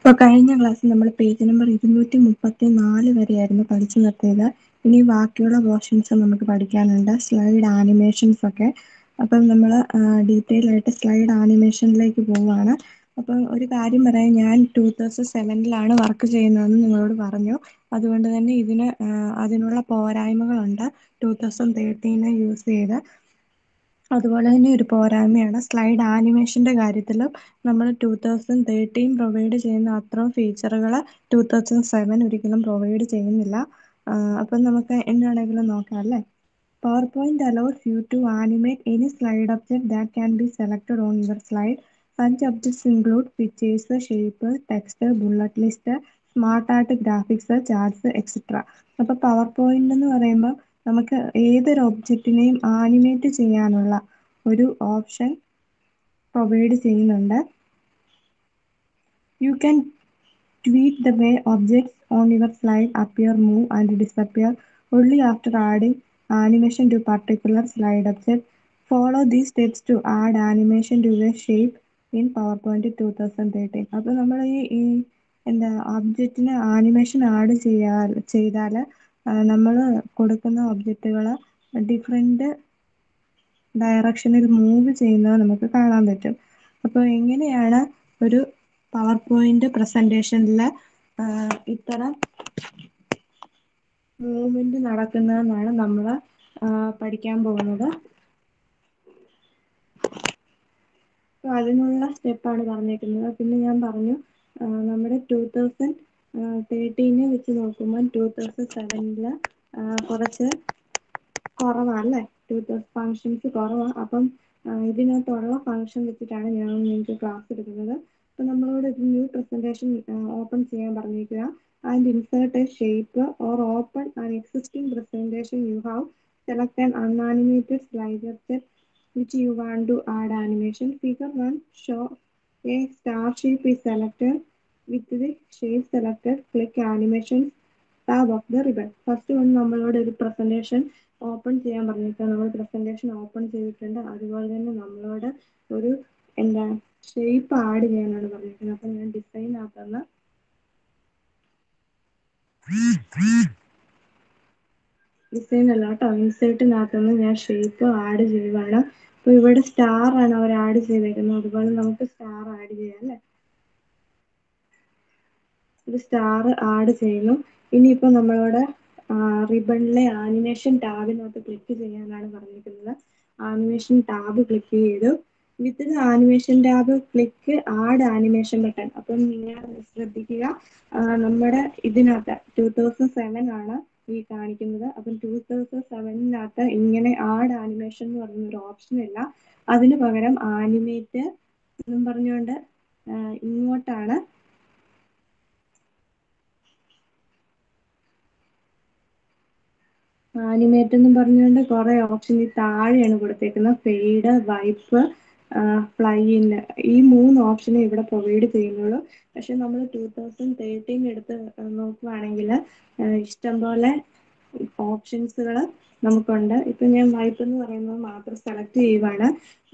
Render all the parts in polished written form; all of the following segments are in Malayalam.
ഇപ്പോൾ കഴിഞ്ഞ ക്ലാസ്സിൽ നമ്മൾ പേജ് നമ്പർ 234 വരെയായിരുന്നു പഠിച്ചു നിർത്തിയത്. ഇനി ബാക്കിയുള്ള പോർഷൻസ് നമുക്ക് പഠിക്കാനുണ്ട്, സ്ലൈഡ് ആനിമേഷൻസ് ഒക്കെ. അപ്പം നമ്മൾ ഡീറ്റെയിൽ ആയിട്ട് സ്ലൈഡ് ആനിമേഷനിലേക്ക് പോവുകയാണ്. അപ്പം ഒരു കാര്യം പറയാം, ഞാൻ 2007 വർക്ക് ചെയ്യുന്നതെന്ന് നിങ്ങളോട് പറഞ്ഞു. അതുകൊണ്ട് തന്നെ അതിനുള്ള പോരായ്മകളുണ്ട് 2013 യൂസ് ചെയ്ത്. അതുപോലെ തന്നെ ഒരു പോരായ്മയാണ് സ്ലൈഡ് ആനിമേഷൻ്റെ കാര്യത്തിലും നമ്മൾ 2013 പ്രൊവൈഡ് ചെയ്യുന്ന അത്രയും ഫീച്ചറുകൾ 2007 ഒരിക്കലും പ്രൊവൈഡ് ചെയ്യുന്നില്ല. അപ്പം നമുക്ക് എന്താണെങ്കിലും നോക്കാം അല്ലേ. PowerPoint allows you to animate any slide object that can be selected on your slide. Such objects include pictures, shape, text, bullet list, smart art, graphics, charts, etc. അപ്പോൾ പവർ പോയിന്റ് എന്ന് പറയുമ്പോൾ നമുക്ക് ഏതൊരു ഒബ്ജക്റ്റിനെയും ആനിമേറ്റ് ചെയ്യാനുള്ള ഒരു ഓപ്ഷൻ പ്രൊവൈഡ് ചെയ്യുന്നുണ്ട്. You can tweak the way objects on your slide appear, move, and disappear only after adding animation to particular slide object. Follow these steps to add animation to a shape in PowerPoint 2013. അപ്പോൾ നമ്മൾ ഈ ഒബ്ജക്റ്റിന് ആനിമേഷൻ ആഡ് ചെയ്താൽ നമ്മൾ കൊടുക്കുന്ന ഒബ്ജക്റ്റുകൾ ഡിഫറെൻറ്റ് ഡയറക്ഷനിൽ മൂവ് ചെയ്യുന്നത് നമുക്ക് കാണാൻ പറ്റും. അപ്പോൾ എങ്ങനെയാണ് ഒരു പവർ പോയിന്റ് പ്രസൻറ്റേഷനിൽ ഇത്തരം മൂവ്മെൻറ്റ് നടക്കുന്നതെന്നാണ് നമ്മൾ പഠിക്കാൻ പോകുന്നത്. അപ്പോൾ അതിനുള്ള സ്റ്റെപ്പാണ് പറഞ്ഞേക്കുന്നത്. പിന്നെ ഞാൻ പറഞ്ഞു നമ്മുടെ 2013 വെച്ച് നോക്കുമ്പോൾ 2007 കുറച്ച് കുറവാണല്ലേ, ഫങ്ഷൻസ് കുറവാണ്. അപ്പം ഇതിനകത്തുള്ള ഫങ്ഷൻ വെച്ചിട്ടാണ് ഞാൻ നിങ്ങൾക്ക് ക്ലാസ് എടുക്കുന്നത്. അപ്പം നമ്മളോട് ന്യൂ പ്രസൻറ്റേഷൻ ഓപ്പൺ ചെയ്യാൻ പറഞ്ഞിരിക്കുക. And insert a shape or open an existing presentation you have. Select an unanimated slide object which you want to add animation. Figure 1 show a star shape is selected. With the shape selected, click animation tab of the ribbon. First one നമ്മളോട് ഒരു പ്രസൻറ്റേഷൻ ഓപ്പൺ ചെയ്യാൻ പറഞ്ഞിട്ട് നമ്മൾ പ്രസൻറ്റേഷൻ ഓപ്പൺ ചെയ്തിട്ടുണ്ട്. അതുപോലെ തന്നെ നമ്മളോട് ഒരു ഷേപ്പ് ആഡ് ചെയ്യാനാണ് പറഞ്ഞിരിക്കുന്നത്. അപ്പം ഞാൻ ഡിസൈനകത്തുനിന്ന് ഡിസൈനല്ല കേട്ടോ, ഇൻസേർട്ടിനകത്തുനിന്ന് ഞാൻ ഷേപ്പ് ആഡ് ചെയ്യുവാണ്. അപ്പോൾ ഇവിടെ സ്റ്റാർ ആണ് അവർ ആഡ് ചെയ്തേക്കുന്നത്. അതുപോലെ നമുക്ക് സ്റ്റാർ ആഡ് ചെയ്യാം അല്ലേ. ഒരു സ്റ്റാർ ആഡ് ചെയ്യുന്നു. ഇനിയിപ്പോൾ നമ്മളോട് റിബണിലെ ആനിമേഷൻ ടാബിനകത്ത് ക്ലിക്ക് ചെയ്യാനാണ് പറഞ്ഞിരിക്കുന്നത്. ആനിമേഷൻ ടാബ് ക്ലിക്ക് ചെയ്തു. With the animation tab click add animation button. അപ്പം നിങ്ങൾ ശ്രദ്ധിക്കുക, നമ്മുടെ ഇതിനകത്ത് 2007 ആണ് ഈ കാണിക്കുന്നത്. അപ്പം 2007 ഇങ്ങനെ ആഡ് ആനിമേഷൻ എന്ന് പറയുന്നൊരു ഓപ്ഷൻ ഇല്ല. അതിന് പകരം ആനിമേറ്റ് എന്നും പറഞ്ഞുകൊണ്ട് ഇങ്ങോട്ടാണ് ആനിമേറ്റ് എന്നും പറഞ്ഞുകൊണ്ട് കുറേ ഓപ്ഷൻ ഈ താഴെയാണ് കൊടുത്തേക്കുന്നത്. ഫെയ്ഡ്, വൈപ്പ്, ഫ്ലൈ ഇൻ, ഈ 3 ഓപ്ഷനേ ഇവിടെ പ്രൊവൈഡ് ചെയ്യുന്നുള്ളൂ. പക്ഷെ നമ്മൾ 2013 എടുത്ത് നോക്കുകയാണെങ്കിൽ ഇഷ്ടംപോലെ ഓപ്ഷൻസുകൾ നമുക്കുണ്ട്. ഇപ്പം ഞാൻ വൈപ്പ് എന്ന് പറയുന്നത് മാത്രം സെലക്ട് ചെയ്യുവാണ്.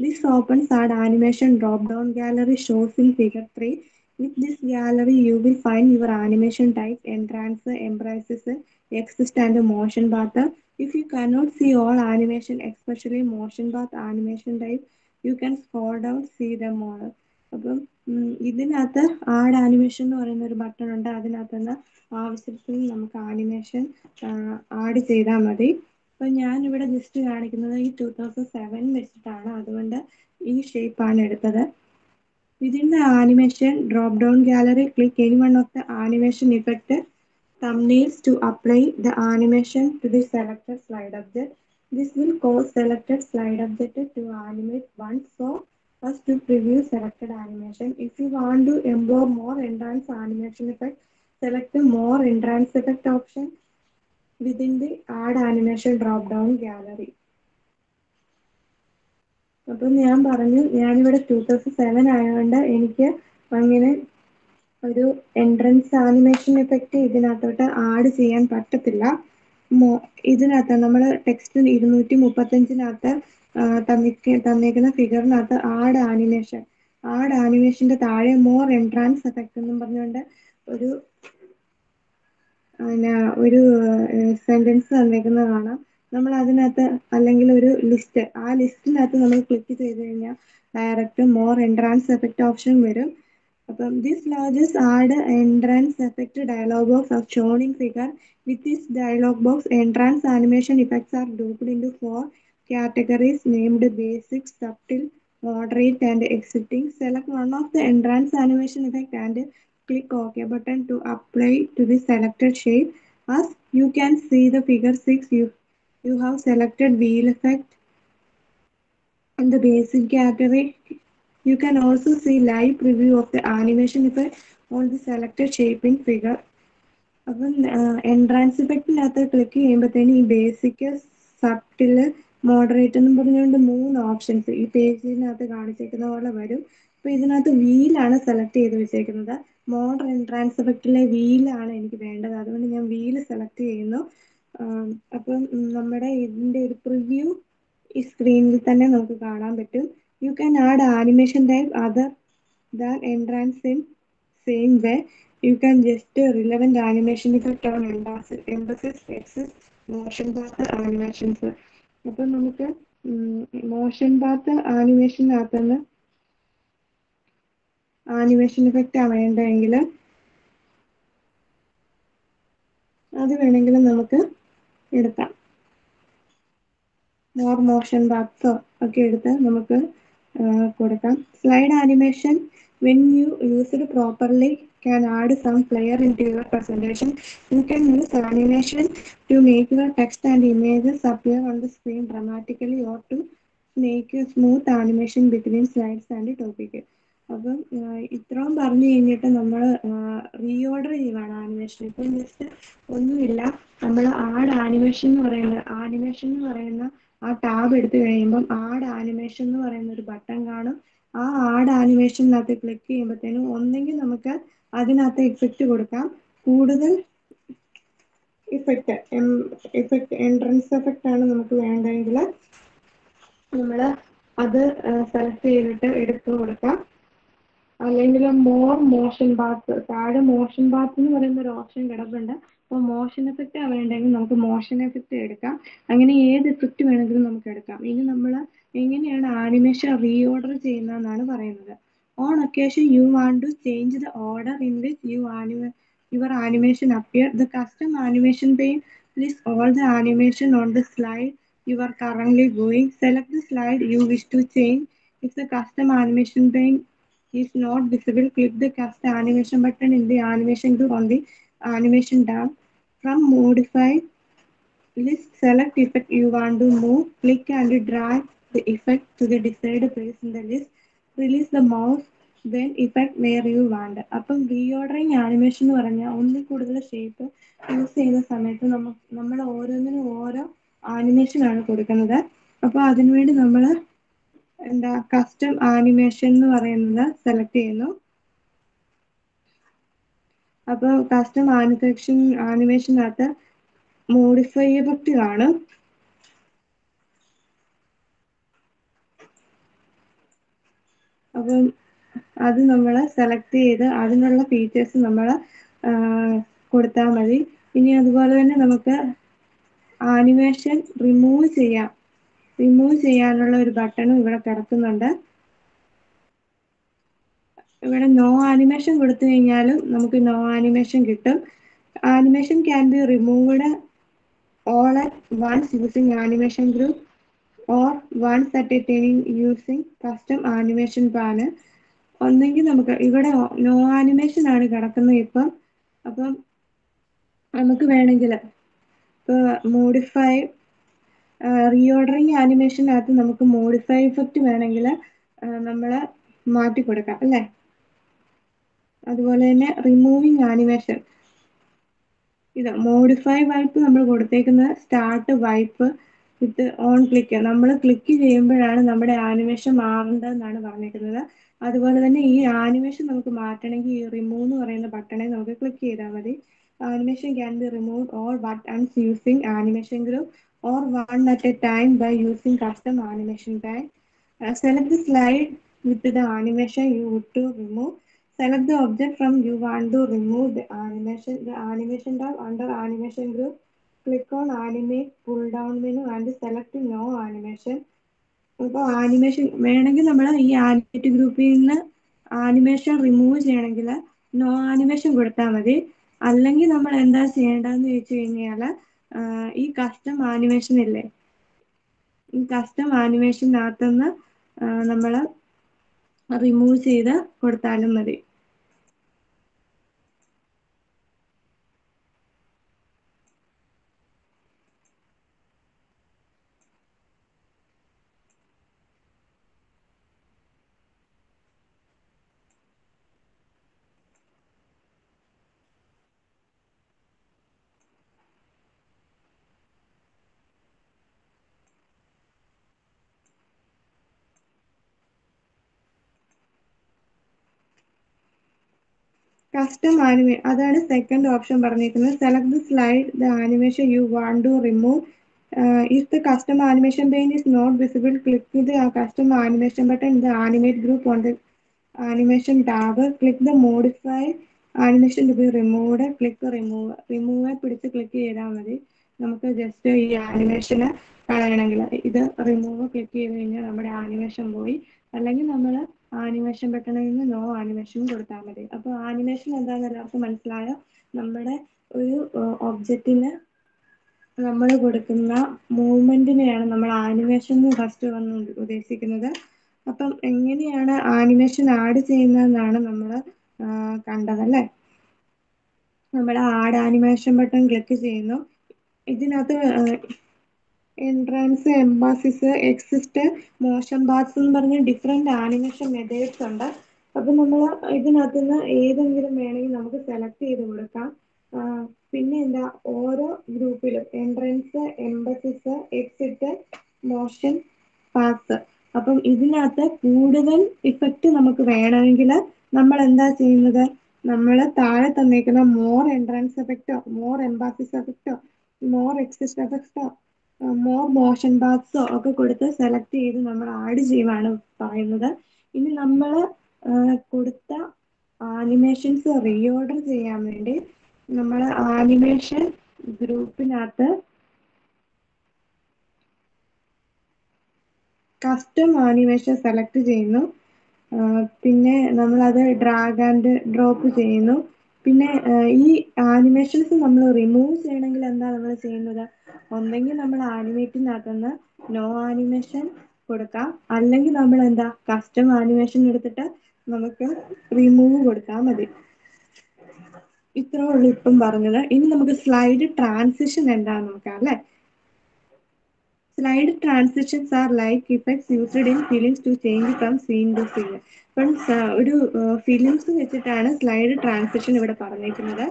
This opens add animation drop down gallery shows in figure 3. With this gallery, you will find your animation type, entrance, embraces, exist and motion path. If you cannot see all animation, especially motion path animation type, you can scroll down, see them all. അപ്പം ഇതിനകത്ത് ആഡ് ആനിമേഷൻ എന്ന് പറയുന്ന ഒരു ബട്ടൺ ഉണ്ട്. അതിനകത്ത് നിന്ന് ആവശ്യത്തിന് നമുക്ക് ആനിമേഷൻ ആഡ് ചെയ്താൽ മതി. അപ്പം ഞാനിവിടെ ജസ്റ്റ് കാണിക്കുന്നത് ഈ 2007 വെച്ചിട്ടാണ്, അതുകൊണ്ട് ഈ ഷേപ്പാണ് എടുത്തത്. Within the animation drop-down gallery, click any one of the animation effect thumbnails to apply the animation to the selected slide object. This will cause selected slide object to animate once so as to preview selected animation. If you want to embed more enhanced animation effect, select the more enhanced effect option within the add animation drop-down gallery. അപ്പം ഞാൻ പറഞ്ഞു, ഞാനിവിടെ 2007 ആയതുകൊണ്ട് എനിക്ക് അങ്ങനെ ഒരു എൻട്രൻസ് ആനിമേഷൻ എഫക്റ്റ് ഇതിനകത്തോട്ട് ആഡ് ചെയ്യാൻ പറ്റത്തില്ല. ഇതിനകത്ത് നമ്മൾ ടെക്സ്റ്റ് 235 തന്നേക്കുന്ന ഫിഗറിനകത്ത് ആഡ് ആനിമേഷൻ ആഡ് ആനിമേഷന്റെ താഴെ മോർ എൻട്രാൻസ് എഫക്റ്റ് എന്നും പറഞ്ഞുകൊണ്ട് ഒരു പിന്നെ ഒരു സെന്റൻസ് തന്നേക്കുന്നത് കാണാം. നമ്മൾ അതിനകത്ത് അല്ലെങ്കിൽ ഒരു ലിസ്റ്റ്, ആ ലിസ്റ്റിനകത്ത് നമ്മൾ ക്ലിക്ക് ചെയ്ത് കഴിഞ്ഞാൽ direct more entrance effect option വരും. അപ്പം this lodges add entrance effect dialog box of shown in figure. With this dialog box entrance animation effects are grouped into 4 categories named basic, subtle, moderate and exciting. Select one of the entrance animation effect and click OK button to apply to the selected shape. As you can see the figure 6, you have selected wheel effect in the basic category. You can also see live preview of the animation effect on the selected shape in figure. അപ്പം എൻട്രാൻസ് ഇഫക്റ്റിനകത്ത് ക്ലിക്ക് ചെയ്യുമ്പോഴത്തേന് ഈ ബേസിക്, സബ്റ്റില്, മോഡറേറ്റ് എന്നും പറഞ്ഞുകൊണ്ട് 3 ഓപ്ഷൻസ് ഈ പേജിനകത്ത് കാണിച്ചേക്കുന്ന പോലെ വരും. അപ്പോൾ ഇതിനകത്ത് വീലാണ് സെലക്ട് ചെയ്ത് വെച്ചേക്കുന്നത്. മോഡർ എൻട്രാൻസ് ഇഫക്റ്റിലെ വീലാണ് എനിക്ക് വേണ്ടത്, അതുകൊണ്ട് ഞാൻ വീല് സെലക്ട് ചെയ്യുന്നു. അപ്പം നമ്മുടെ ഇതിൻ്റെ ഒരു പ്രിവ്യൂ ഈ സ്ക്രീനിൽ തന്നെ നമുക്ക് കാണാൻ പറ്റും. You can add animation type other than entrance in same way. You can just relevant animation effect on emphasis, axis, motion path animations. അപ്പം നമുക്ക് മോഷൻ പാത്ത് ആനിമേഷനകത്തുനിന്ന് ആനിമേഷൻ ഇഫക്റ്റ് വേണ്ടെങ്കിൽ അത് വേണമെങ്കിൽ നമുക്ക് എടുക്കാം. മോർ മോഷൻ പാത്സോ ഒക്കെ എടുത്ത് നമുക്ക് കൊടുക്കാം. Slide animation when you use it properly can add some flair into your presentation. You can use animation to make your text and images appear on the screen dramatically or to make a smooth animation between slides and topic. അപ്പം ഇത്രയും പറഞ്ഞു കഴിഞ്ഞിട്ട് നമ്മൾ റീഓർഡർ ചെയ്യുവാണ് ആനിമേഷൻ. ഇപ്പം ജസ്റ്റ് ഒന്നുമില്ല, നമ്മൾ ആനിമേഷൻ എന്ന് പറയുന്ന ആ ടാബ് എടുത്തു കഴിയുമ്പം ആഡ് ആനിമേഷൻ എന്ന് പറയുന്ന ഒരു ബട്ടൺ കാണും. ആ ആഡ് ആനിമേഷനകത്ത് ക്ലിക്ക് ചെയ്യുമ്പോഴത്തേനും ഒന്നെങ്കിൽ നമുക്ക് അതിനകത്ത് ഇഫക്റ്റ് കൊടുക്കാം. കൂടുതൽ ഇഫക്റ്റ് എൻട്രൻസ് എഫക്റ്റ് ആണ് നമുക്ക് വേണ്ടതെങ്കിൽ നമ്മൾ അത് സെലക്ട് ചെയ്തിട്ട് എടുത്തു കൊടുക്കാം. അല്ലെങ്കിൽ മോർ മോഷൻ ബാത്ത്, താഴെ മോഷൻ ബാത്ത് എന്ന് പറയുന്ന ഒരു ഓപ്ഷൻ കിടപ്പുണ്ട്. അപ്പോൾ മോഷൻ എഫക്റ്റ് വേണ്ടെങ്കിൽ നമുക്ക് മോഷൻ എഫക്റ്റ് എടുക്കാം. അങ്ങനെ ഏത് എഫക്റ്റ് വേണമെങ്കിലും നമുക്ക് എടുക്കാം. ഇനി നമ്മൾ എങ്ങനെയാണ് ആനിമേഷൻ റീഓർഡർ ചെയ്യുന്നതെന്നാണ് പറയുന്നത്. On occasion you want to change the order in which your animation appear. The custom animation pane list all the animation on the slide you are currently going. Select the slide you wish to change. If the custom animation pane is not visible, click the custom animation button in the animation group on the animation tab. From modify list, select effect you want to move. Click and drag the effect to the desired place in the list. Release the mouse, then effect where you want. അപ്പം റീഓർഡറിങ് ആനിമേഷൻ എന്ന് പറഞ്ഞാൽ ഒന്നിൽ കൂടുതൽ ഷേപ്പ് യൂസ് ചെയ്യുന്ന സമയത്ത് നമ്മൾ ഓരോന്നിനും ഓരോ ആനിമേഷൻ ആണ് കൊടുക്കുന്നത്. അപ്പോൾ അതിനുവേണ്ടി നമ്മൾ കസ്റ്റം ആനിമേഷൻ എന്ന് പറയുന്നത് സെലക്ട് ചെയ്യുന്നു. അപ്പോൾ കസ്റ്റം ആനിമേഷനകത്ത് മോഡിഫൈ എഫക്റ്റ് കാണും. അപ്പം അത് നമ്മൾ സെലക്ട് ചെയ്ത് അതിനുള്ള ഫീച്ചേഴ്സ് നമ്മൾ കൊടുത്താൽ മതി. ഇനി അതുപോലെ തന്നെ നമുക്ക് ആനിമേഷൻ റിമൂവ് ചെയ്യാനുള്ള ഒരു ബട്ടണും ഇവിടെ കിടക്കുന്നുണ്ട്. ഇവിടെ നോ ആനിമേഷൻ കൊടുത്തു കഴിഞ്ഞാലും നമുക്ക് നോ ആനിമേഷൻ കിട്ടും. Animation can be removed all at once using animation group or once at a time using custom animation panel. ഒന്നെങ്കിൽ നമുക്ക് ഇവിടെ നോ ആനിമേഷൻ ആണ് കിടക്കുന്നത് ഇപ്പം. അപ്പം നമുക്ക് വേണമെങ്കിൽ ഇപ്പോൾ മോഡിഫൈ റീഓർഡറിങ് ആനിമേഷനകത്ത് നമുക്ക് മോഡിഫൈ ഇഫക്റ്റ് വേണമെങ്കിൽ നമ്മൾ മാറ്റി കൊടുക്കാം അല്ലേ. അതുപോലെ തന്നെ റിമൂവിങ് ആനിമേഷൻ, ഇത് മോഡിഫൈ വൈപ്പ് നമ്മൾ കൊടുത്തേക്കുന്നത് start wipe with on click. നമ്മൾ ക്ലിക്ക് ചെയ്യുമ്പോഴാണ് നമ്മുടെ ആനിമേഷൻ മാറേണ്ടതെന്നാണ് പറഞ്ഞിരിക്കുന്നത്. അതുപോലെ തന്നെ ഈ ആനിമേഷൻ നമുക്ക് മാറ്റണമെങ്കിൽ ഈ റിമൂവ് എന്ന് പറയുന്ന ബട്ടണെ നമുക്ക് ക്ലിക്ക് ചെയ്താൽ മതി. Animation can be remove all buttons using animation group or one at a time by using custom animation pane. Select the slide with the animation you want to remove. Select the object from you want to remove the animation. The animation tab under animation group. Click on animate pull down menu and select no animation. ഇപ്പോൾ ആനിമേഷൻ വേണമെങ്കിൽ നമ്മൾ ഈ ആനിമേറ്റ് ഗ്രൂപ്പിൽ നിന്ന് ആനിമേഷൻ റിമൂവ് ചെയ്യണമെങ്കിൽ നോ ആനിമേഷൻ കൊടുത്താൽ മതി. അല്ലെങ്കിൽ നമ്മൾ എന്താ ചെയ്യേണ്ടതെന്ന് ചോദിച്ചു കഴിഞ്ഞാൽ ഈ കസ്റ്റം ആനിമേഷൻ ഇല്ലേ, ഈ കസ്റ്റം ആനിമേഷനകത്തുനിന്ന് നമ്മൾ റിമൂവ് ചെയ്ത് കൊടുത്താലും മതി. കസ്റ്റം അതാണ് സെക്കൻഡ് ഓപ്ഷൻ പറഞ്ഞിരിക്കുന്നത്. Select the slide the animation you want to remove. If the custom animation pane is not visible, click the custom animation button in the animate group on the animation tab. Click the modify animation to be removed. Click remove പിടിച്ച് ക്ലിക്ക് ചെയ്താൽ മതി. നമുക്ക് ജസ്റ്റ് ഈ ആനിമേഷന് കളയണമെങ്കിൽ ഇത് റിമൂവ് ക്ലിക്ക് ചെയ്ത് കഴിഞ്ഞാൽ നമ്മുടെ ആനിമേഷൻ പോയി. അല്ലെങ്കിൽ നമ്മൾ ആനിമേഷൻ ബട്ടണിൽ നിന്ന് നോ ആനിമേഷൻ കൊടുത്താൽ മതി. അപ്പോൾ ആനിമേഷൻ എന്താണെന്ന് എല്ലാവർക്കും മനസ്സിലായോ? നമ്മുടെ ഒരു ഒബ്ജക്റ്റിന് നമ്മൾ കൊടുക്കുന്ന മൂവ്മെന്റിനെയാണ് നമ്മൾ ആനിമേഷൻ എന്ന് ഫസ്റ്റ് വന്ന് ഉദ്ദേശിക്കുന്നത്. അപ്പം എങ്ങനെയാണ് ആനിമേഷൻ ആഡ് ചെയ്യുന്നതെന്നാണ് നമ്മൾ കണ്ടതല്ലേ. നമ്മൾ ആഡ് ആനിമേഷൻ ബട്ടൺ ക്ലിക്ക് ചെയ്യുന്നു. ഇതിനകത്ത് എൻട്രൻസ്, എംബാസിസ്, എക്സിസ്റ്റ്, മോഷൻ ബാർസ് എന്ന് പറഞ്ഞ ഡിഫറെന്റ് ആനിമേഷൻ മെത്തേഡ്സ് ഉണ്ട്. അപ്പം നമ്മൾ ഇതിനകത്ത് നിന്ന് ഏതെങ്കിലും വേണമെങ്കിൽ നമുക്ക് സെലക്ട് ചെയ്ത് കൊടുക്കാം. പിന്നെ എന്താ, ഓരോ ഗ്രൂപ്പിലും entrance, emphasis, exit, motion paths. അപ്പം ഇതിനകത്ത് കൂടുതൽ ഇഫക്റ്റ് നമുക്ക് വേണമെങ്കിൽ നമ്മൾ എന്താ ചെയ്യുന്നത്, നമ്മൾ താഴെ തന്നേക്കുന്ന മോർ എൻട്രൻസ് എഫക്റ്റോ, മോർ എംബാസിസ് എഫക്റ്റോ, മോർ എക്സിസ്റ്റ് എഫക്റ്റോ, മോർ മോഷൻ ബാത്സോ ഒക്കെ കൊടുത്ത് സെലക്ട് ചെയ്ത് നമ്മൾ ആഡ് ചെയ്യുവാണ് പറയുന്നത്. ഇനി നമ്മൾ കൊടുത്ത ആനിമേഷൻസ് റീഓർഡർ ചെയ്യാൻ വേണ്ടി നമ്മൾ ആനിമേഷൻ ഗ്രൂപ്പിനകത്ത് കസ്റ്റം ആനിമേഷൻ സെലക്ട് ചെയ്യുന്നു. പിന്നെ നമ്മളത് ഡ്രാഗ് ആൻഡ് ഡ്രോപ്പ് ചെയ്യുന്നു. പിന്നെ ഈ ആനിമേഷൻസ് നമ്മൾ റിമൂവ് ചെയ്യണമെങ്കിൽ എന്താ നമ്മൾ ചെയ്യുന്നത്, ഒന്നെങ്കിൽ നമ്മൾ ആനിമേറ്റിനകത്തുനിന്ന് നോ ആനിമേഷൻ കൊടുക്കാം, അല്ലെങ്കിൽ നമ്മൾ എന്താ കസ്റ്റം ആനിമേഷൻ എടുത്തിട്ട് നമുക്ക് റിമൂവ് കൊടുത്താൽ മതി. ഇത്രേ ഉള്ളൂ ഇപ്പം പറഞ്ഞത്. ഇനി നമുക്ക് സ്ലൈഡ് ട്രാൻസിഷൻ എന്താന്ന് നോക്കാം അല്ലേ. Slide transitions are like effects used in films to change from scene to scene. അപ്പം ഒരു ഫിലിംസ് വെച്ചിട്ടാണ് സ്ലൈഡ് ട്രാൻസിഷൻ ഇവിടെ പറഞ്ഞിരിക്കുന്നത്.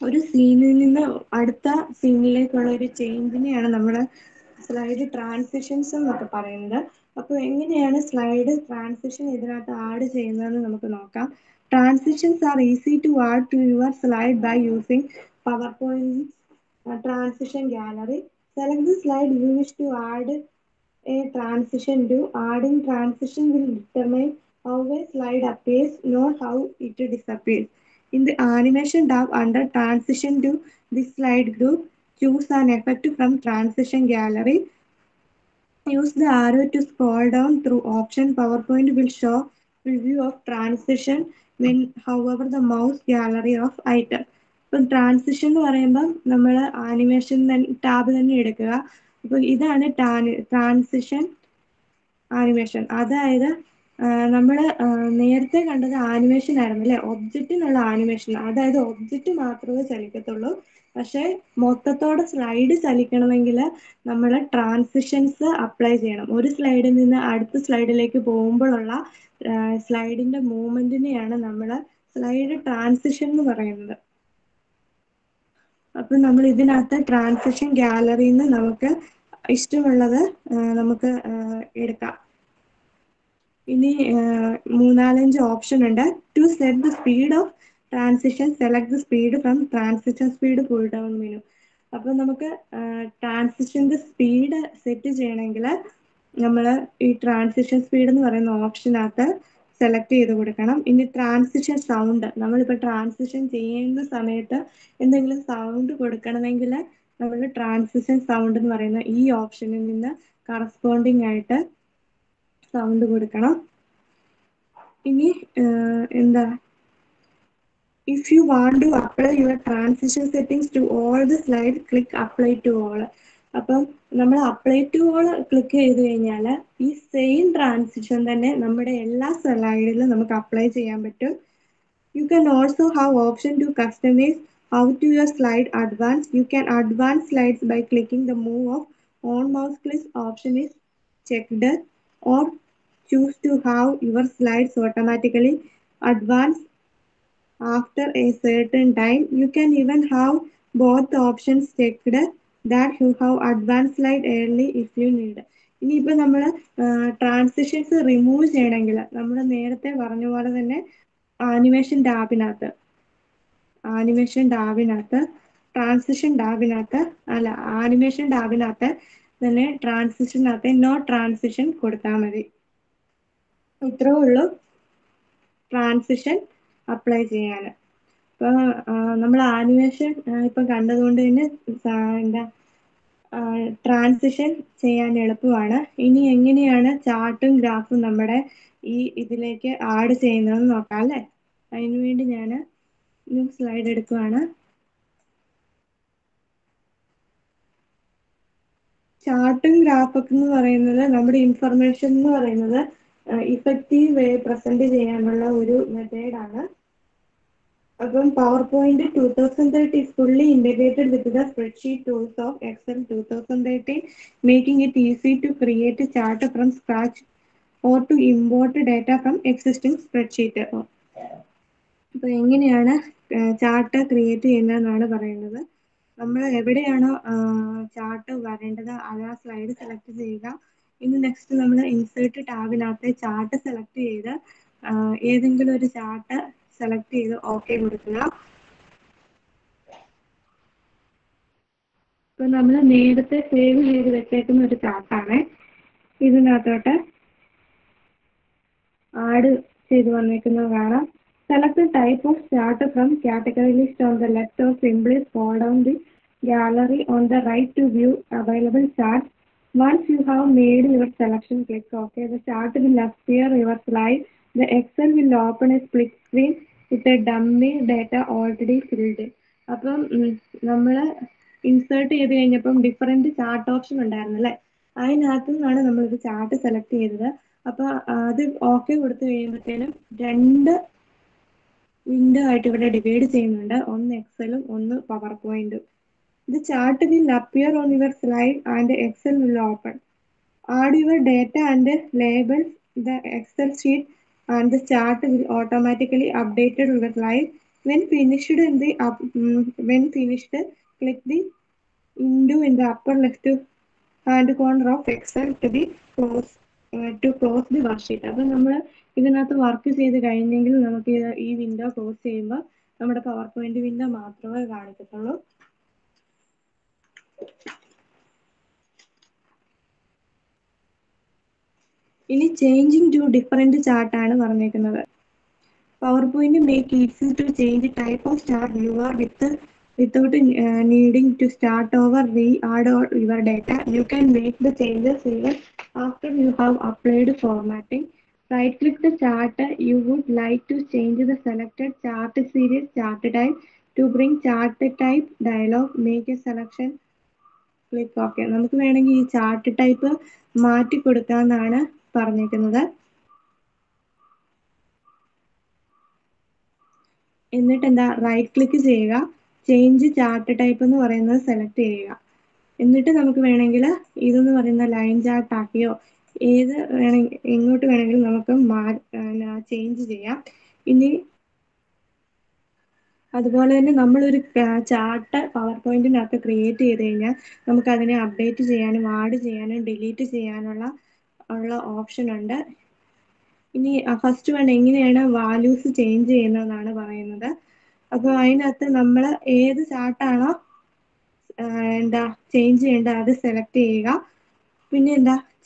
ഒരു സീനിൽ നിന്ന് അടുത്ത സീനിലേക്കുള്ള ഒരു ചേഞ്ചിനെയാണ് നമ്മൾ സ്ലൈഡ് ട്രാൻസിഷൻസ് എന്നൊക്കെ പറയുന്നത്. അപ്പോൾ എങ്ങനെയാണ് സ്ലൈഡ് ട്രാൻസിഷൻ ഇതിനകത്ത് ആഡ് ചെയ്യുന്നതെന്ന് നമുക്ക് നോക്കാം. Transitions are easy to add to your slide by using PowerPoint transition gallery. Select the slide you wish to add a transition to. Adding transition will determine how a slide appears, not how it disappears. In the animation tab under transition to the slide group, choose an effect from transition gallery. Use the arrow to scroll down through option. PowerPoint will show preview of transition when however the mouse gallery of item. ഇപ്പം ട്രാൻസിഷൻ എന്ന് പറയുമ്പം നമ്മൾ ആനിമേഷൻ ടാബ് തന്നെ എടുക്കുക. അപ്പോൾ ഇതാണ് ട്രാൻസിഷൻ ആനിമേഷൻ. അതായത് നമ്മൾ നേരത്തെ കണ്ടത് ആനിമേഷൻ ആയിരുന്നു അല്ലേ, ഒബ്ജക്റ്റിനുള്ള ആനിമേഷൻ. അതായത് ഒബ്ജക്റ്റ് മാത്രമേ ചലിക്കത്തുള്ളൂ. പക്ഷേ മൊത്തത്തോടെ സ്ലൈഡ് ചലിക്കണമെങ്കിൽ നമ്മൾ ട്രാൻസിഷൻസ് അപ്ലൈ ചെയ്യണം. ഒരു സ്ലൈഡിൽ നിന്ന് അടുത്ത സ്ലൈഡിലേക്ക് പോകുമ്പോഴുള്ള സ്ലൈഡിന്റെ മൂവ്മെന്റിനെയാണ് നമ്മൾ സ്ലൈഡ് ട്രാൻസിഷൻ എന്ന് പറയുന്നത്. അപ്പം നമ്മൾ ഇതിനകത്ത് ട്രാൻസിഷൻ ഗാലറിയിൽ നിന്ന് നമുക്ക് ഇഷ്ടമുള്ളത് നമുക്ക് എടുക്കാം. ഇനി 3-4 ഓപ്ഷൻ ഉണ്ട്. To set the speed of transition, select the speed from transition speed pull down menu. അപ്പം നമുക്ക് ട്രാൻസിഷൻ്റെ സ്പീഡ് സെറ്റ് ചെയ്യണമെങ്കിൽ നമ്മൾ ഈ ട്രാൻസിഷൻ സ്പീഡ് എന്ന് പറയുന്ന ഓപ്ഷനകത്ത് സെലക്ട് ചെയ്ത് കൊടുക്കണം. ഇനി ട്രാൻസിഷൻ സൗണ്ട്, നമ്മളിപ്പോൾ ട്രാൻസിഷൻ ചെയ്യുന്ന സമയത്ത് എന്തെങ്കിലും സൗണ്ട് കൊടുക്കണമെങ്കിൽ നമ്മൾ ട്രാൻസിഷൻ സൗണ്ട് എന്ന് പറയുന്ന ഈ ഓപ്ഷനിൽ നിന്ന് കറസ്പോണ്ടിങ് ആയിട്ട് സൗണ്ട് കൊടുക്കണം. ഇനി എന്താ, if you want to apply your transition settings to all the slides, click apply to all. അപ്പം നമ്മൾ അപ്ലൈ ടു ഓൾ ക്ലിക്ക് ചെയ്ത് കഴിഞ്ഞാൽ ഈ സെയിം ട്രാൻസിഷൻ തന്നെ നമ്മുടെ എല്ലാ സ്ലൈഡിലും നമുക്ക് അപ്ലൈ ചെയ്യാൻ പറ്റും. You can also have option to customize how to your slide advance. You can advance slides by clicking the move of on mouse click option is checked, or choose to have your slides automatically advance after a certain time. You can even have both options checked, that you have advanced slide early if you need. ഇനിയിപ്പോൾ നമ്മൾ ട്രാൻസിഷൻസ് റിമൂവ് ചെയ്യണമെങ്കിൽ നമ്മൾ നേരത്തെ പറഞ്ഞ പോലെ തന്നെ ആനിമേഷൻ ടാബിനകത്ത് ട്രാൻസിഷൻ ടാബിനകത്ത് ആനിമേഷൻ ടാബിനകത്ത് തന്നെ ട്രാൻസിഷനകത്ത് നോ ട്രാൻസിഷൻ കൊടുത്താൽ മതി. ഇത്രേ ഉള്ളൂ ട്രാൻസിഷൻ അപ്ലൈ ചെയ്യാൻ. ഇപ്പോൾ നമ്മൾ ആനിമേഷൻ ഇപ്പം കണ്ടതുകൊണ്ട് തന്നെ എന്താ ട്രാൻസിഷൻ ചെയ്യാൻ എളുപ്പമാണ്. ഇനി എങ്ങനെയാണ് ചാർട്ടും ഗ്രാഫും നമ്മുടെ ഈ ഇതിലേക്ക് ആഡ് ചെയ്യുന്നതെന്ന് നോക്കാം അല്ലേ. അതിനു വേണ്ടി ഞാൻ ന്യൂ സ്ലൈഡ് എടുക്കുകയാണ്. ചാർട്ടും ഗ്രാഫൊക്കെ എന്ന് പറയുന്നത് നമ്മുടെ ഇൻഫർമേഷൻ എന്ന് പറയുന്നത് ഇഫക്റ്റീവ് വേ പ്രസന്റ് ചെയ്യാനുള്ള ഒരു മെത്തേഡാണ്. അപ്പം PowerPoint 2030 is fully integrated with the spreadsheet tools of Excel 2013, making it easy to create a chart from scratch or to import data from existing spreadsheet. അപ്പോൾ എങ്ങനെയാണ് ചാർട്ട് ക്രിയേറ്റ് ചെയ്യുന്നതെന്നാണ് പറയുന്നത്. നമ്മൾ എവിടെയാണോ ചാർട്ട് വരേണ്ടത് അത് ആ സ്ലൈഡ് സെലക്ട് ചെയ്യുക. ഇനി നെക്സ്റ്റ് നമ്മൾ ഇൻസേർട്ട് ടാബിനകത്ത് ചാർട്ട് സെലക്ട് ചെയ്ത് ഏതെങ്കിലും ഒരു ചാർട്ട് സെലക്ട് ചെയ്ത് ഓക്കെ കൊടുക്കുക. ഇപ്പൊ നമ്മൾ നേരത്തെ സേവ് ചെയ്ത് വെച്ചേക്കുന്ന ഒരു ചാർട്ടാണ്. ഇതിനകത്തോട്ട് ആഡ് ചെയ്ത് വന്നേക്കുന്നത് കാണാം. Select the type of chart from category list on the left, or simply scroll down the gallery on the right to view available charts. Once you have made your selection, click OK. The chart will appear your slide. The Excel will open a split screen with a dummy data already filled. അപ്പം നമ്മൾ ഇൻസേർട്ട് ചെയ്ത് കഴിഞ്ഞപ്പം ഡിഫറെൻറ്റ് ചാർട്ട് ഓപ്ഷൻ ഉണ്ടായിരുന്നു അല്ലേ. അതിനകത്തു നിന്നാണ് നമ്മളിത് ചാർട്ട് സെലക്ട് ചെയ്തത്. അപ്പോൾ അത് ഓക്കെ കൊടുത്തു കഴിയുമ്പോഴത്തേനും രണ്ട് വിൻഡോ ആയിട്ട് ഇവിടെ ഡിവൈഡ് ചെയ്യുന്നുണ്ട്. ഒന്ന് എക്സലും ഒന്ന് പവർ പോയിന്റും. The chart will appear on your slide and Excel will open. Add your data and label the Excel sheet and the chart will automatically update your slide. When finished, click the undo in the upper left hand corner of Excel to close the worksheet. അപ്പോൾ നമ്മൾ ഇതിനകത്ത് വർക്ക് ചെയ്ത് കഴിഞ്ഞെങ്കിൽ നമുക്ക് ഈ വിൻഡോ ക്ലോസ് ചെയ്യുമ്പോൾ നമ്മുടെ പവർ പോയിന്റ് വിൻഡോ മാത്രമേ കാണിക്കത്തുള്ളൂ. ഇനി ചേഞ്ചിങ് ടു ഡിഫറെൻറ്റ് ചാർട്ടാണ് പറഞ്ഞേക്കുന്നത്. PowerPoint make easy to change type of chart you are without needing to start over, re-add all your data. You can make the changes even after you have applied formatting. Right click the chart you would like to change the selected chart series, chart type. To bring chart type dialog, make a selection, click OK. നമുക്ക് വേണമെങ്കിൽ ഈ ചാർട്ട് ടൈപ്പ് മാറ്റി കൊടുക്കാമെന്നാണ് പറഞ്ഞേക്കുന്നത്. എന്നിട്ട് എന്താ, റൈറ്റ് ക്ലിക്ക് ചെയ്യുക, ചേഞ്ച് ചാർട്ട് ടൈപ്പ് എന്ന് പറയുന്നത് സെലക്ട് ചെയ്യുക. എന്നിട്ട് നമുക്ക് വേണമെങ്കിൽ ഇതെന്ന് പറയുന്ന ലൈൻ ചാർട്ട് ആക്കിയോ ഏത് വേണമെങ്കിൽ എങ്ങോട്ട് വേണമെങ്കിലും നമുക്ക് ചേഞ്ച് ചെയ്യാം. ഇനി അതുപോലെ തന്നെ നമ്മളൊരു ചാർട്ട് പവർ പോയിന്റിനകത്ത് ക്രിയേറ്റ് ചെയ്ത് കഴിഞ്ഞാൽ നമുക്കതിനെ അപ്ഡേറ്റ് ചെയ്യാനും ആഡ് ചെയ്യാനും ഡിലീറ്റ് ചെയ്യാനുള്ള ഓപ്ഷൻ ഉണ്ട്. ഇനി ഫസ്റ്റ് വൺ എങ്ങനെയാണ് വാല്യൂസ് ചേഞ്ച് ചെയ്യുന്നതെന്നാണ് പറയുന്നത്. അപ്പോൾ അതിനകത്ത് നമ്മൾ ഏത് ചാർട്ടാണോ ചേഞ്ച് ചെയ്യേണ്ടത് അത് സെലക്ട് ചെയ്യുക. പിന്നെ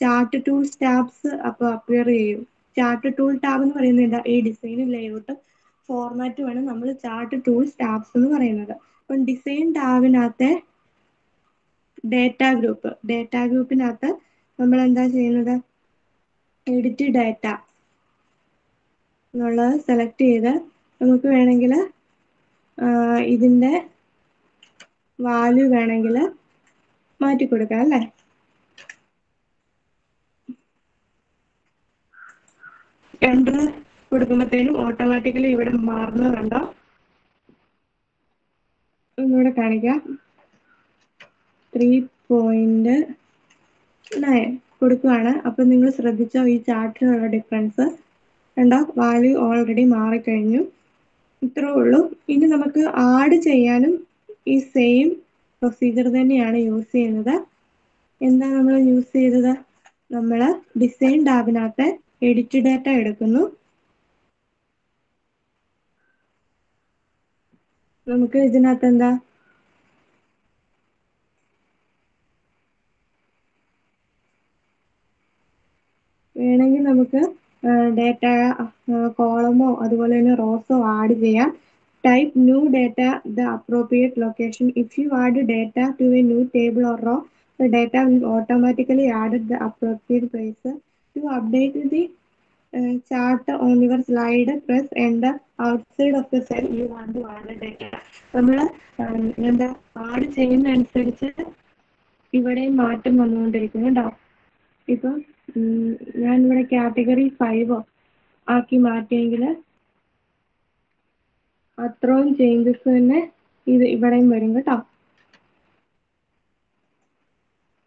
ചാർട്ട് ടൂൾസ് ടാബ്സ് അപ്പോൾ അപ്പിയർ ചെയ്യും. ചാർട്ട് ടൂൾ ടാബ് എന്ന് പറയുന്നത് ഈ ഡിസൈനും ലേഔട്ടും ഫോർമാറ്റുമാണ് നമ്മൾ ചാർട്ട് ടൂൾസ് ടാബ്സ് എന്ന് പറയുന്നത്. അപ്പം ഡിസൈൻ ടാബിനകത്തെ ഡേറ്റ ഗ്രൂപ്പിനകത്ത് നമ്മൾ എന്താ ചെയ്യുന്നത്, എഡിറ്റ് ഡാറ്റ എന്നുള്ളത് സെലക്ട് ചെയ്ത് നമുക്ക് വേണമെങ്കിൽ ഇതിൻ്റെ വാല്യൂ വേണമെങ്കിൽ മാറ്റി കൊടുക്കാം അല്ലേ. എൻ്റർ കൊടുക്കുമ്പോഴത്തേനും ഓട്ടോമാറ്റിക്കലി ഇവിടെ മാറുന്നത് കണ്ടോ, ഒന്നുകൂടെ കാണിക്കാം. 3.9 കൊടുക്കുകയാണ്. അപ്പം നിങ്ങൾ ശ്രദ്ധിച്ചോ ഈ ചാർട്ടിലുള്ള ഡിഫറൻസ് കണ്ടോ, വാല്യൂ ഓൾറെഡി മാറിക്കഴിഞ്ഞു. ഇത്രേ ഉള്ളൂ. ഇനി നമുക്ക് ആഡ് ചെയ്യാനും ഈ സെയിം പ്രൊസീജിയർ തന്നെയാണ് യൂസ് ചെയ്യുന്നത്. എന്താ നമ്മൾ യൂസ് ചെയ്തത്, നമ്മൾ ഡിസൈൻ ടാബിനകത്ത് എഡിറ്റ് ഡാറ്റ എടുക്കുന്നു. നമുക്ക് ഇതിനകത്ത് എന്താ വേണമെങ്കിൽ നമുക്ക് ഡേറ്റ കോളമോ അതുപോലെ തന്നെ റോസോ ആഡ് ചെയ്യാം. Type new data the appropriate location. If you add data to a new table or row, the data will automatically add the appropriate place. To update the chart on your slide, press enter outside of the cell you want to add the data. നമ്മൾ എന്താ ആഡ് ചെയ്യുന്ന അനുസരിച്ച് ഇവിടെ മാറ്റം വന്നുകൊണ്ടിരിക്കുന്നു കേട്ടോ. ഇപ്പം ഞാനിവിടെ കാറ്റഗറി 5 ആക്കി മാറ്റിയെങ്കിൽ അത്രയും ചേഞ്ചസ് തന്നെ ഇത് ഇവിടെയും വരും കേട്ടോ.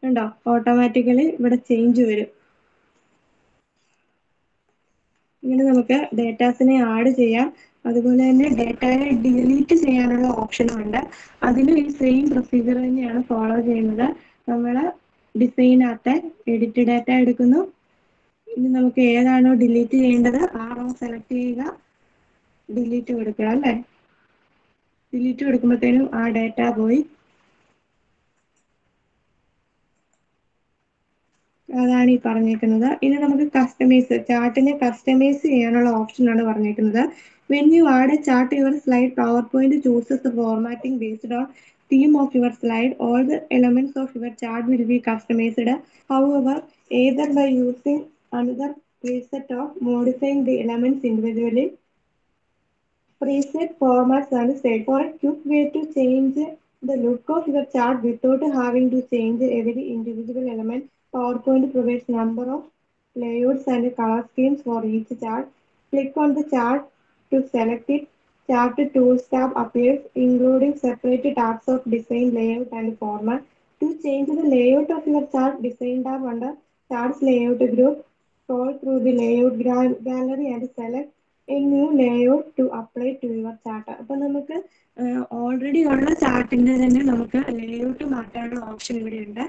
കണ്ടോ, ഓട്ടോമാറ്റിക്കലി ഇവിടെ ചേഞ്ച് വരും. ഇങ്ങനെ നമുക്ക് ഡേറ്റാസിനെ ആഡ് ചെയ്യാം. അതുപോലെ തന്നെ ഡേറ്റയെ ഡിലീറ്റ് ചെയ്യാനുള്ള ഓപ്ഷനും ഉണ്ട്. അതിനും ഈ സെയിം പ്രൊസീജിയർ തന്നെയാണ് ഫോളോ ചെയ്യുന്നത്. നമ്മൾ ഡിസൈനകത്തെ എഡിറ്റ് ഡാറ്റ എടുക്കുന്നു. ഇനി നമുക്ക് ഏതാണോ ഡിലീറ്റ് ചെയ്യേണ്ടത് ആ റോ സെലക്ട് ചെയ്യുക, ഡിലീറ്റ് കൊടുക്കുക അല്ലേ. ഡിലീറ്റ് കൊടുക്കുമ്പോഴത്തേനും ആ ഡാറ്റ പോയി. അതാണ് ഈ പറഞ്ഞേക്കുന്നത്. ഇനി നമുക്ക് ചാർട്ടിനെ കസ്റ്റമൈസ് ചെയ്യാനുള്ള ഓപ്ഷനാണ് പറഞ്ഞേക്കുന്നത്. When you add A chart your slide, PowerPoint chooses the formatting based on theme of your slide. All the elements of your chart will be customized, however, either by using another preset or modifying the elements individually. Preset formats and state. For a quick way to change the look of your chart without having to change every individual element, PowerPoint provides number of layouts and color schemes for each chart. Click on the chart to select it. Chart Tools tab appears, including separate tabs of design, layout, and format. To change the layout of your chart, Design tab under Charts Layout group. Scroll through the Layout gallery and select a new layout to apply to your chart. അപ്പോൾ നമുക്ക് ഓൾറെഡി ഉള്ള ചാർട്ടിൻ്റെ തന്നെ നമുക്ക് ലേഔട്ട് മാറ്റാനുള്ള ഓപ്ഷൻ ഇവിടെ ഉണ്ട്.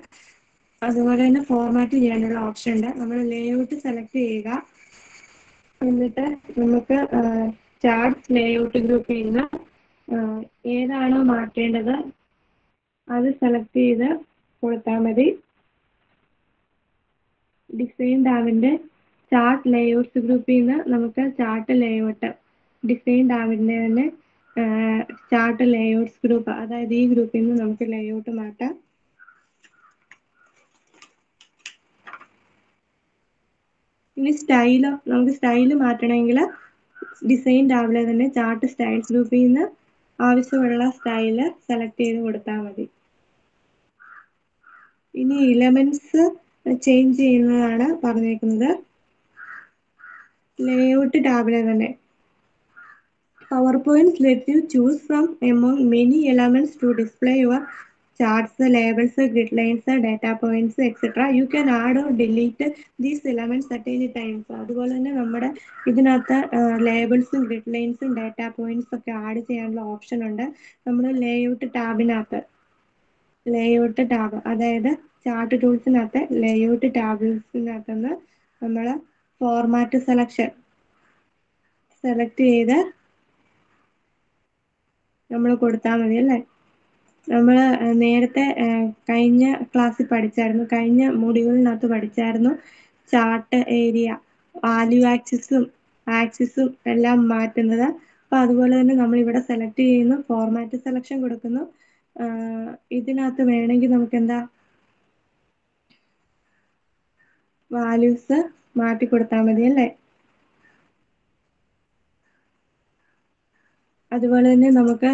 അതുപോലെ തന്നെ ഫോർമാറ്റ് ചെയ്യാനുള്ള ഓപ്ഷൻ ഉണ്ട്. നമ്മൾ ലേഔട്ട് സെലക്ട് ചെയ്യുക. എന്നിട്ട് നമുക്ക് ചാർട്ട്സ് ലേഔട്ട് ഗ്രൂപ്പിൽ നിന്ന് ഏതാണോ മാറ്റേണ്ടത് അത് സെലക്ട് ചെയ്ത് കൊടുത്താൽ മതി. ഡിസൈൻ ടാബിൻ്റെ ചാർട്ട് ലേഔട്ട്സ് ഗ്രൂപ്പിൽ നിന്ന് നമുക്ക് ചാർട്ട് ലേഔട്ട്, ഡിസൈൻ ടാബിൻ്റെ തന്നെ ചാർട്ട് ലേഔട്ട്സ് ഗ്രൂപ്പ്, അതായത് ഈ ഗ്രൂപ്പിൽ നിന്ന് നമുക്ക് ലേഔട്ട് മാറ്റാം. ഇനി നമുക്ക് സ്റ്റൈല് മാറ്റണമെങ്കിൽ ഡിസൈൻ ടാബിലെ തന്നെ ചാർട്ട് സ്റ്റൈൽസ് ഗ്രൂപ്പിൽ നിന്ന് ആവശ്യമുള്ള സ്റ്റൈല് സെലക്ട് ചെയ്ത് കൊടുത്താൽ മതി. ഇനി എലമെന്റ്സ് ചേഞ്ച് ചെയ്യുന്നതാണ് പറഞ്ഞേക്കുന്നത്. ലേഔട്ട് ടാബിലെ തന്നെ PowerPoint lets you choose from among many elements to display your charts, labels, grid lines, data points, etc. You can add or delete these elements at any time. അതുപോലെ തന്നെ നമ്മുടെ ഇതിനകത്ത് ലേബിൾസും ഗ്രിഡ് ലൈൻസും ഡാറ്റ പോയിന്റ്സ് ഒക്കെ ആഡ് ചെയ്യാനുള്ള ഓപ്ഷൻ ഉണ്ട്. നമ്മൾ ലേഔട്ട് ടാബ്, അതായത് ചാർട്ട് ടൂൾസിനകത്ത് ലേഔട്ട് ടാബിൽസിനകത്തുനിന്ന് നമ്മൾ ഫോർമാറ്റ് സെലക്ട് ചെയ്ത് നമ്മൾ കൊടുത്താൽ മതി അല്ലേ. നമ്മൾ നേരത്തെ കഴിഞ്ഞ ക്ലാസ്സിൽ പഠിച്ചായിരുന്നു, കഴിഞ്ഞ മൊഡ്യൂളിനകത്ത് പഠിച്ചായിരുന്നു ചാർട്ട് ഏരിയ, വാല്യൂ ആക്സിസും ആക്സിസും എല്ലാം മാറ്റുന്നത്. അപ്പോൾ അതുപോലെ തന്നെ നമ്മളിവിടെ സെലക്ട് ചെയ്യുന്നു, ഫോർമാറ്റ് സെലക്ഷൻ കൊടുക്കുന്നു. ഇതിനകത്ത് വേണമെങ്കിൽ നമുക്ക് എന്താ വാല്യൂസ് മാറ്റി കൊടുത്താൽ മതി അല്ലേ. അതുപോലെ തന്നെ നമുക്ക്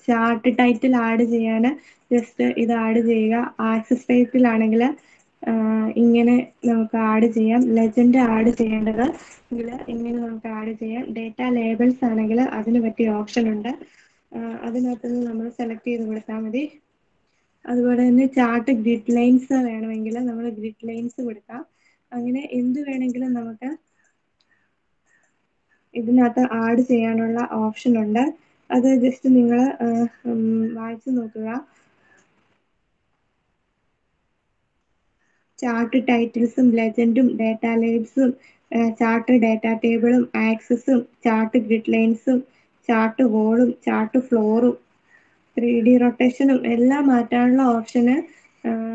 ചാർട്ട് ടൈറ്റിൽ ആഡ് ചെയ്യാൻ ജസ്റ്റ് ഇത് ആഡ് ചെയ്യുക. ആക്സസ് ടൈറ്റിൽ ആണെങ്കിൽ ഇങ്ങനെ നമുക്ക് ആഡ് ചെയ്യാം. ലെജൻഡ് ആഡ് ചെയ്യേണ്ടത് എങ്കിൽ ഇങ്ങനെ നമുക്ക് ആഡ് ചെയ്യാം. ഡേറ്റ ലേബൽസ് ആണെങ്കിൽ അതിന് പറ്റിയ ഓപ്ഷൻ ഉണ്ട്, അതിനകത്തുനിന്ന് നമ്മൾ സെലക്ട് ചെയ്ത് കൊടുത്താൽ മതി. അതുപോലെ തന്നെ ചാർട്ട് ഗ്രിഡ് ലൈൻസ് വേണമെങ്കിൽ നമ്മൾ ഗ്രിഡ് ലൈൻസ് കൊടുക്കാം. അങ്ങനെ എന്ത് വേണമെങ്കിലും നമുക്ക് ഇതിനകത്ത് ആഡ് ചെയ്യാനുള്ള ഓപ്ഷൻ ഉണ്ട്. അത് ജസ്റ്റ് നിങ്ങൾ വായിച്ചു നോക്കുക. ചാർട്ട് ടൈറ്റിൽസും ലെജൻഡും ഡേറ്റ ലൈൻസും ചാർട്ട് ഡേറ്റ ടേബിളും ആക്സസും ചാർട്ട് ഗ്രിഡ് ലൈൻസും ചാർട്ട് വോളും ചാർട്ട് ഫ്ലോറും 3D റൊട്ടേഷനും എല്ലാം മാറ്റാനുള്ള ഓപ്ഷന്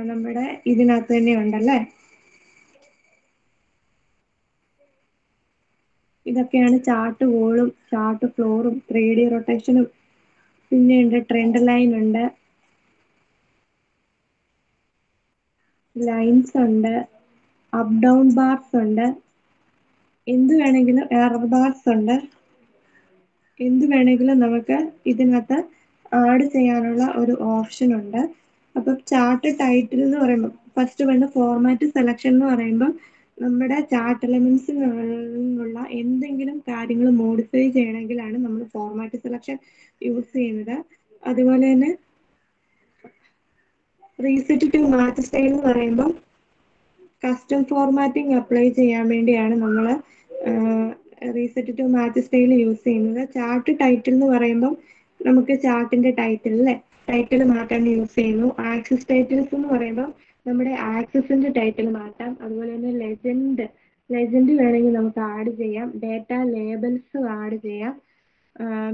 നമ്മുടെ ഇതിനകത്ത് തന്നെ ഉണ്ടല്ലേ. ഇതൊക്കെയാണ് ചാർട്ട് വോളും ചാർട്ട് ഫ്ലോറും 3D റൊട്ടേഷനും. പിന്നെ ഉണ്ട് ട്രെൻഡ് ലൈൻ ഉണ്ട്, ലൈൻസ് ഉണ്ട്, അപ്പ് ഡൗൺ ബാർസ് ഉണ്ട്, എന്ത് വേണമെങ്കിലും എറർ ബാർസ് ഉണ്ട്. എന്ത് വേണമെങ്കിലും നമുക്ക് ഇതിനകത്ത് ആഡ് ചെയ്യാനുള്ള ഒരു ഓപ്ഷൻ ഉണ്ട്. അപ്പം ചാർട്ട് ടൈറ്റിൽ എന്ന് പറയുമ്പോൾ ഫസ്റ്റ് വേണ്ട ഫോർമാറ്റ് സെലക്ഷൻ എന്ന് പറയുമ്പോൾ നമ്മുടെ ചാർട്ട് എലമെന്റ്സിൽ നിന്നുള്ള എന്തെങ്കിലും കാര്യങ്ങൾ മോഡിഫൈ ചെയ്യണമെങ്കിലാണ് നമ്മൾ ഫോർമാറ്റ് സെലക്ഷൻ യൂസ് ചെയ്യുന്നത്. അതുപോലെ തന്നെ റീസെറ്റ് ടു മാച്ച് സ്റ്റൈൽ എന്ന് പറയുമ്പോൾ കസ്റ്റം ഫോർമാറ്റിംഗ് അപ്ലൈ ചെയ്യാൻ വേണ്ടിയാണ് നമ്മൾ reset to match style use ചെയ്യുന്നത്. ചാർട്ട് ടൈറ്റിൽ എന്ന് പറയുമ്പോൾ നമുക്ക് ചാർട്ടിന്റെ ടൈറ്റിൽ അല്ലേ, ടൈറ്റിൽ മാറ്റാൻ യൂസ് ചെയ്യുന്നു. ആക്സിസ് ടൈറ്റിൽസ് എന്ന് പറയുമ്പോൾ നമ്മുടെ ആക്സിസിന്റെ ടൈറ്റിൽ മാറ്റാം. അതുപോലെ തന്നെ ലെജൻഡ് വേണമെങ്കിൽ നമുക്ക് ആഡ് ചെയ്യാം. ഡേറ്റ ലേബൽസ് ആഡ് ചെയ്യാം.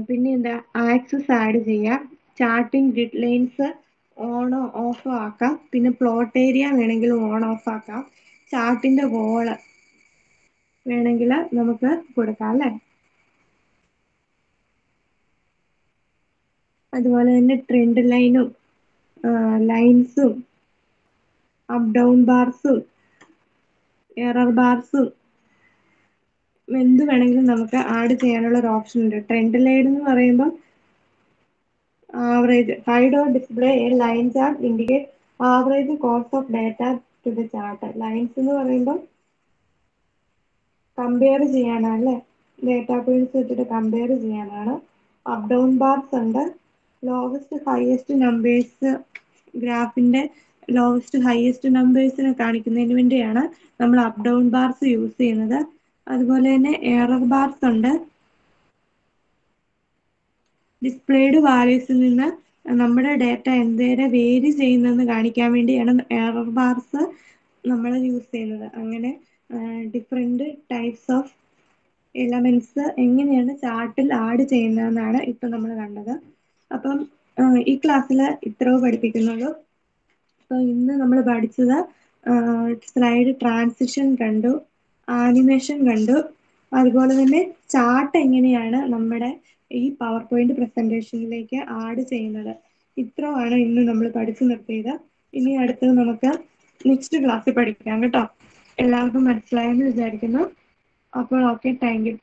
പിന്നെ എന്താ ആക്സസ് ആഡ് ചെയ്യാം. ചാർട്ടിംഗ് ഗ്രിഡ് ലൈൻസ് ഓണോ ഓഫോ ആക്കാം. പിന്നെ പ്ലോട്ട് ഏരിയ വേണമെങ്കിൽ ഓൺ ഓഫ് ആക്കാം. ചാർട്ടിന്റെ വോള് വേണമെങ്കിൽ നമുക്ക് കൊടുക്കാം അല്ലേ. അതുപോലെ തന്നെ ട്രെൻഡ് ലൈനും ലൈൻസും അപ്പ് ഡൗൺ ബാർസും എറർ ബാർസും എന്ത് വേണമെങ്കിലും നമുക്ക് ആഡ് ചെയ്യാനുള്ള ഒരു ഓപ്ഷൻ ഉണ്ട്. ട്രെൻഡ് ലൈൻ എന്ന് പറയുമ്പോൾ average hide or display a line chart indicate average cost of data to the chart. Lines എന്ന് പറയുമ്പോൾ കമ്പയർ ചെയ്യാനാണ് അല്ലേ, ഡേറ്റാ പോയിന്റ്സ് വെച്ചിട്ട് കമ്പയർ ചെയ്യാനാണ്. അപ്പ് ഡൗൺ ബാർസ് ഉണ്ട്, ലോവസ്റ്റ് ഹയസ്റ്റ് നമ്പേഴ്സ്, ഗ്രാഫിന്റെ ലോവസ്റ്റ് ഹയസ്റ്റ് നമ്പേഴ്സിനെ കാണിക്കുന്നതിന് വേണ്ടിയാണ് നമ്മൾ അപ്പ് ഡൗൺ ബാർസ് യൂസ് ചെയ്യുന്നത്. അതുപോലെ തന്നെ എറർ ബാർസ് ഉണ്ട്, ഡിസ്പ്ലേഡ് വാല്യൂസിൽ നിന്ന് നമ്മുടെ ഡേറ്റ എന്തേരെ വേരി ചെയ്യുന്നതെന്ന് കാണിക്കാൻ വേണ്ടിയാണ് എറർ ബാർസ് നമ്മൾ യൂസ് ചെയ്യുന്നത്. അങ്ങനെ ഡിഫറെൻറ്റ് ടൈപ്സ് ഓഫ് എലമെന്റ്സ് എങ്ങനെയാണ് ചാർട്ടിൽ ആഡ് ചെയ്യുന്നതെന്നാണ് ഇപ്പം നമ്മൾ കണ്ടത്. അപ്പം ഈ ക്ലാസ്സിൽ ഇത്രയോ പഠിപ്പിക്കുന്നുള്ളൂ. അപ്പോൾ ഇന്ന് നമ്മൾ പഠിച്ചത് സ്ലൈഡ് ട്രാൻസിഷൻ കണ്ടു, ആനിമേഷൻ കണ്ടു, അതുപോലെ തന്നെ ചാർട്ട് എങ്ങനെയാണ് നമ്മുടെ ഈ പവർ പോയിന്റ് പ്രസന്റേഷനിലേക്ക് ആഡ് ചെയ്യുന്നത്. ഇത്രയാണ് ഇന്ന് നമ്മൾ പഠിച്ചു നിർത്തിയത്. ഇനി അടുത്തത് നമുക്ക് നെക്സ്റ്റ് ക്ലാസ്സിൽ പഠിക്കാം കേട്ടോ. എല്ലാവർക്കും മനസ്സിലായെന്ന് വിചാരിക്കുന്നു. അപ്പോൾ ഓക്കെ, താങ്ക് യു.